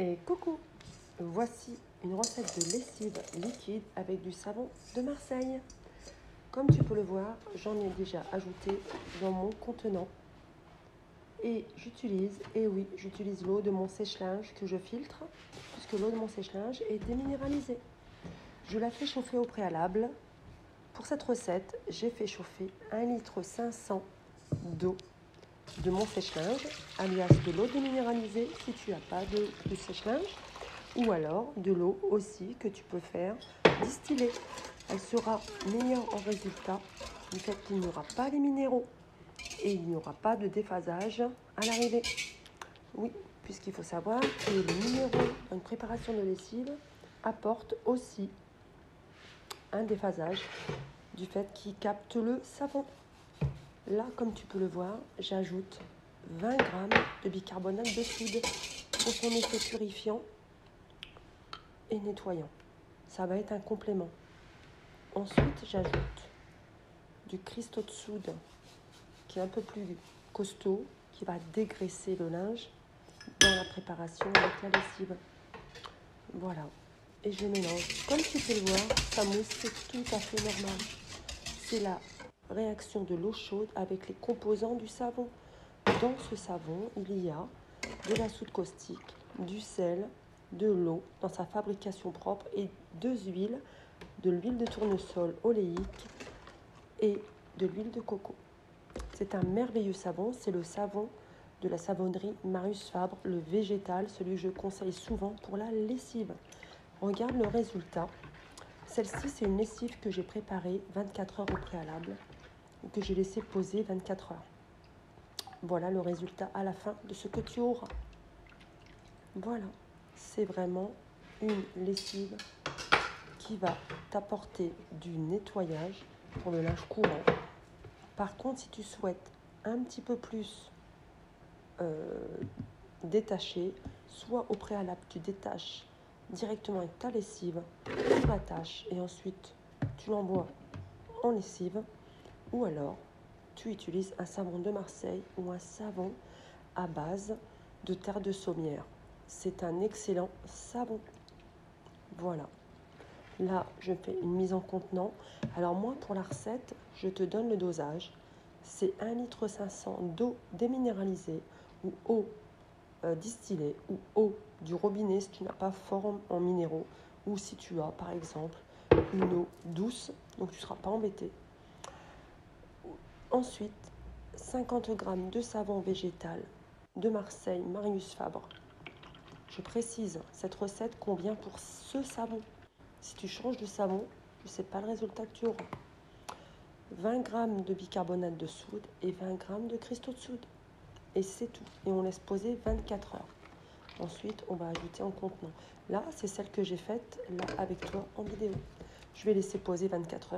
Et coucou, voici une recette de lessive liquide avec du savon de Marseille. Comme tu peux le voir, j'en ai déjà ajouté dans mon contenant. Et j'utilise l'eau de mon sèche-linge que je filtre, puisque l'eau de mon sèche-linge est déminéralisée. Je la fais chauffer au préalable. Pour cette recette, j'ai fait chauffer 1,5 litre d'eau de mon sèche-linge, alias de l'eau déminéralisée si tu n'as pas de sèche-linge, ou alors de l'eau aussi que tu peux faire distiller. Elle sera meilleure en résultat du fait qu'il n'y aura pas les minéraux et il n'y aura pas de déphasage à l'arrivée. Oui, puisqu'il faut savoir que les minéraux dans une préparation de lessive apportent aussi un déphasage du fait qu'ils captent le savon. Là, comme tu peux le voir, j'ajoute 20 g de bicarbonate de soude pour son effet purifiant et nettoyant. Ça va être un complément. Ensuite, j'ajoute du cristaux de soude qui est un peu plus costaud, qui va dégraisser le linge dans la préparation avec la lessive. Voilà. Et je mélange. Comme tu peux le voir, ça mousse, c'est tout à fait normal. C'est la réaction de l'eau chaude avec les composants du savon. Dans ce savon, il y a de la soude caustique, du sel, de l'eau dans sa fabrication propre et deux huiles, de l'huile de tournesol oléique et de l'huile de coco. C'est un merveilleux savon, c'est le savon de la savonnerie Marius Fabre, le végétal, celui que je conseille souvent pour la lessive. Regarde le résultat. Celle-ci, c'est une lessive que j'ai préparée 24 heures au préalable ou que j'ai laissé poser 24 heures. Voilà le résultat à la fin de ce que tu auras. Voilà, c'est vraiment une lessive qui va t'apporter du nettoyage pour le linge courant. Par contre, si tu souhaites un petit peu plus détacher, soit au préalable tu détaches directement avec ta lessive, tu l'attaches et ensuite tu l'envoies en lessive, ou alors tu utilises un savon de Marseille ou un savon à base de terre de saumière. C'est un excellent savon. Voilà. Là, je fais une mise en contenant. Alors moi, pour la recette, je te donne le dosage. C'est 1,5 litre d'eau déminéralisée ou eau distillée ou eau du robinet si tu n'as pas fort en minéraux ou si tu as, par exemple, une eau douce, donc tu ne seras pas embêté. Ensuite, 50 g de savon végétal de Marseille, Marius Fabre. Je précise, cette recette convient pour ce savon. Si tu changes de savon, je ne sais pas le résultat que tu auras. 20 g de bicarbonate de soude et 20 g de cristaux de soude. Et c'est tout. Et on laisse poser 24 heures. Ensuite, on va ajouter en contenant. Là, c'est celle que j'ai faite là avec toi en vidéo. Je vais laisser poser 24 heures.